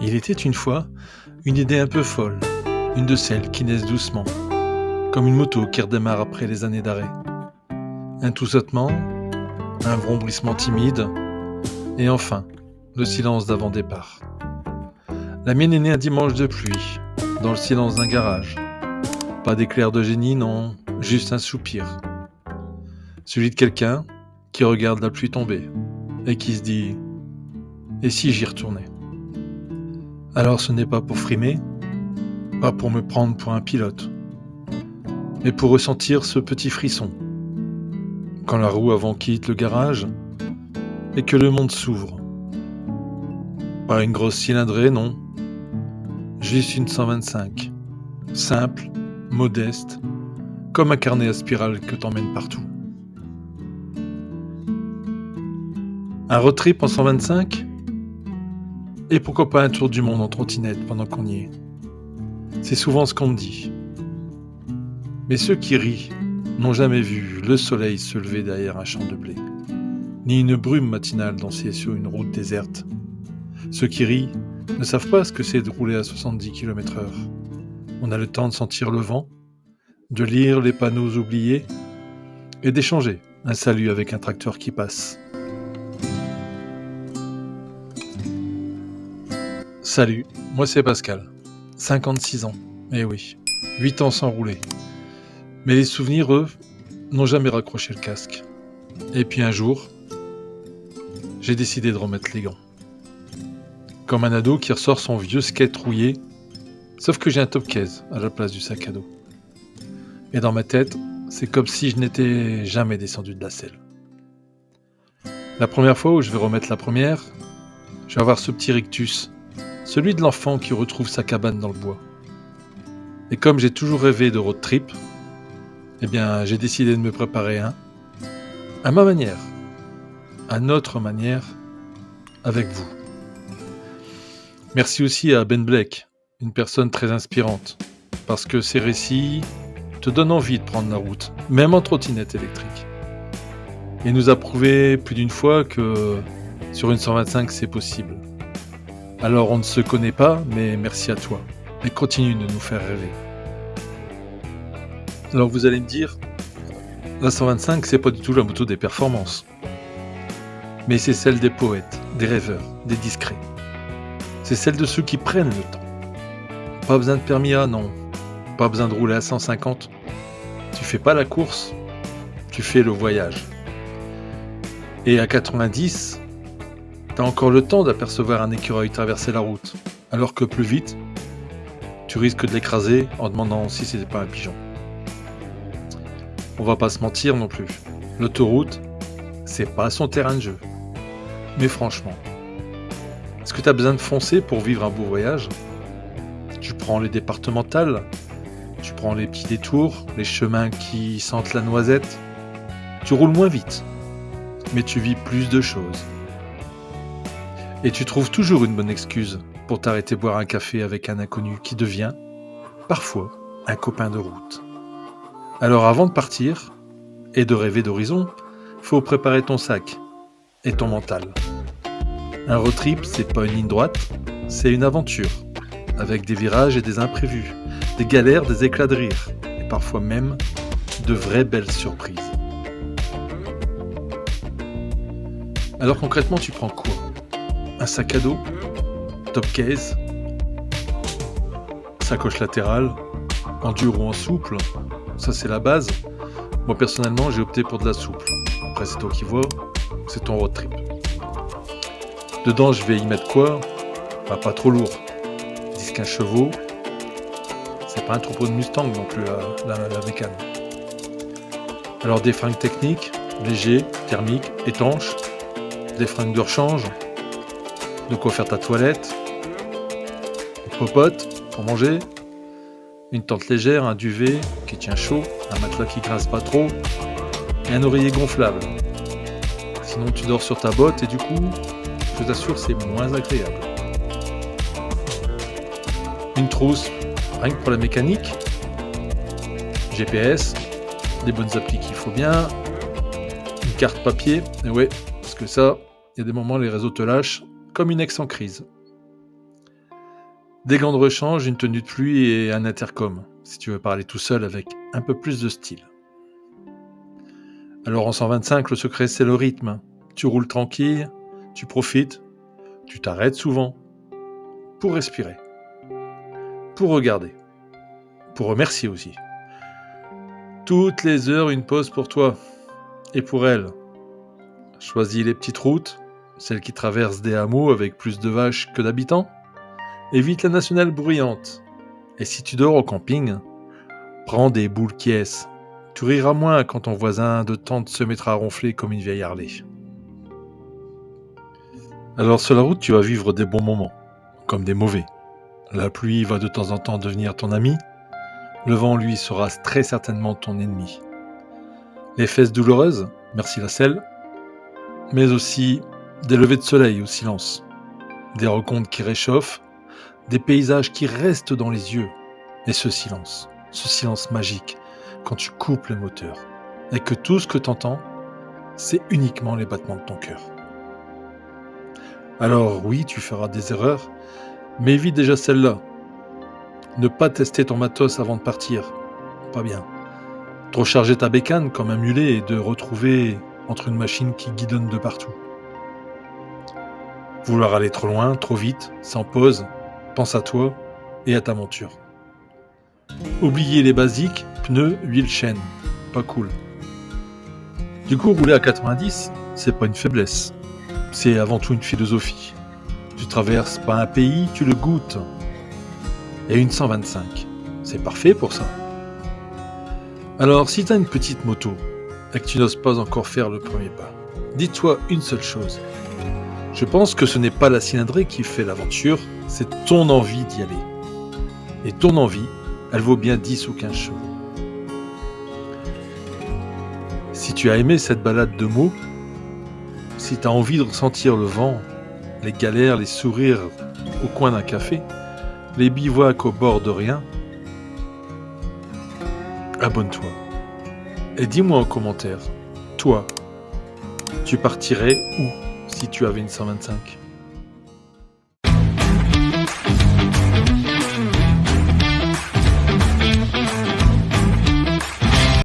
Il était une fois une idée un peu folle, une de celles qui naissent doucement, comme une moto qui redémarre après les années d'arrêt. Un tout sautement, un vrombrissement timide, et enfin, le silence d'avant-départ. La mienne est née un dimanche de pluie, dans le silence d'un garage. Pas d'éclair de génie, non, juste un soupir. Celui de quelqu'un qui regarde la pluie tomber et qui se dit « Et si j'y retournais ?» Alors ce n'est pas pour frimer, pas pour me prendre pour un pilote, mais pour ressentir ce petit frisson. Quand la roue avant quitte le garage et que le monde s'ouvre. Pas une grosse cylindrée, non. Juste une 125. Simple, modeste, comme un carnet à spirale que t'emmènes partout. Un road trip en 125 ? Et pourquoi pas un tour du monde en trottinette pendant qu'on y est ? C'est souvent ce qu'on me dit. Mais ceux qui rient n'ont jamais vu le soleil se lever derrière un champ de blé, ni une brume matinale danser sur une route déserte. Ceux qui rient ne savent pas ce que c'est de rouler à 70 km/h. On a le temps de sentir le vent, de lire les panneaux oubliés et d'échanger un salut avec un tracteur qui passe. Salut, moi c'est Pascal, 56 ans, eh oui, 8 ans sans rouler. Mais les souvenirs, eux, n'ont jamais raccroché le casque. Et puis un jour, j'ai décidé de remettre les gants. Comme un ado qui ressort son vieux skate rouillé, sauf que j'ai un top case à la place du sac à dos. Et dans ma tête, c'est comme si je n'étais jamais descendu de la selle. La première fois où je vais remettre la première, je vais avoir ce petit rictus, celui de l'enfant qui retrouve sa cabane dans le bois. Et comme j'ai toujours rêvé de road trip, eh bien j'ai décidé de me préparer un, à ma manière, à notre manière, avec vous. Merci aussi à Ben Blake, une personne très inspirante, parce que ses récits te donnent envie de prendre la route, même en trottinette électrique. Il nous a prouvé plus d'une fois que sur une 125 c'est possible. Alors on ne se connaît pas, mais merci à toi, et continue de nous faire rêver. Alors vous allez me dire, la 125 c'est pas du tout la moto des performances, mais c'est celle des poètes, des rêveurs, des discrets. C'est celle de ceux qui prennent le temps. Pas besoin de permis A, non. Pas besoin de rouler à 150. Tu fais pas la course, tu fais le voyage. Et à 90, t'as encore le temps d'apercevoir un écureuil traverser la route, alors que plus vite, tu risques de l'écraser en demandant si c'était pas un pigeon. On va pas se mentir non plus. L'autoroute, c'est pas son terrain de jeu. Mais franchement, est-ce que t'as besoin de foncer pour vivre un beau voyage ? Tu prends les départementales, tu prends les petits détours, les chemins qui sentent la noisette. Tu roules moins vite, mais tu vis plus de choses. Et tu trouves toujours une bonne excuse pour t'arrêter boire un café avec un inconnu qui devient, parfois, un copain de route. Alors avant de partir, et de rêver d'horizon, faut préparer ton sac et ton mental. Un road trip, c'est pas une ligne droite, c'est une aventure, avec des virages et des imprévus, des galères, des éclats de rire, et parfois même de vraies belles surprises. Alors concrètement, tu prends quoi ? Un sac à dos, top case, sacoche latérale, en dur ou en souple, ça c'est la base. Moi personnellement, j'ai opté pour de la souple. Après c'est toi qui vois, c'est ton road trip. Dedans, je vais y mettre quoi ? Bah, pas trop lourd. 10-15 chevaux. C'est pas un troupeau de Mustang non plus, la bécane. Alors des fringues techniques, légers, thermiques, étanches. Des fringues de rechange. De quoi faire ta toilette. Une popote pour manger. Une tente légère, un duvet qui tient chaud. Un matelas qui grince pas trop. Et un oreiller gonflable. Sinon tu dors sur ta botte et du coup... je t'assure, c'est moins agréable. Une trousse, rien que pour la mécanique. GPS, des bonnes applis qu'il faut bien. Une carte papier, et ouais, parce que ça, il y a des moments les réseaux te lâchent, comme une ex en crise. Des gants de rechange, une tenue de pluie et un intercom, si tu veux parler tout seul avec un peu plus de style. Alors en 125, le secret c'est le rythme. Tu roules tranquille, tu profites, tu t'arrêtes souvent pour respirer, pour regarder, pour remercier aussi. Toutes les heures, une pause pour toi et pour elle. Choisis les petites routes, celles qui traversent des hameaux avec plus de vaches que d'habitants. Évite la nationale bruyante. Et si tu dors au camping, prends des boules quies. Tu riras moins quand ton voisin de tente se mettra à ronfler comme une vieille Harley. Alors sur la route, tu vas vivre des bons moments, comme des mauvais. La pluie va de temps en temps devenir ton ami. Le vent, lui, sera très certainement ton ennemi. Les fesses douloureuses, merci la selle, mais aussi des levées de soleil au silence, des rencontres qui réchauffent, des paysages qui restent dans les yeux, et ce silence magique, quand tu coupes le moteur, et que tout ce que t'entends, c'est uniquement les battements de ton cœur. Alors oui, tu feras des erreurs, mais évite déjà celle-là. Ne pas tester ton matos avant de partir, pas bien. Trop charger ta bécane comme un mulet et de retrouver entre une machine qui guidonne de partout. Vouloir aller trop loin, trop vite, sans pause, pense à toi et à ta monture. Oublier les basiques, pneus, huile, chaîne, pas cool. Du coup, rouler à 90, c'est pas une faiblesse, c'est avant tout une philosophie. Tu traverses pas un pays, tu le goûtes. Et une 125, c'est parfait pour ça. Alors, si t'as une petite moto et que tu n'oses pas encore faire le premier pas, dis-toi une seule chose. Je pense que ce n'est pas la cylindrée qui fait l'aventure, c'est ton envie d'y aller. Et ton envie, elle vaut bien 10 ou 15 chevaux. Si tu as aimé cette balade de mots, si tu as envie de ressentir le vent, les galères, les sourires au coin d'un café, les bivouacs au bord de rien, abonne-toi. Et dis-moi en commentaire, toi, tu partirais où si tu avais une 125 ?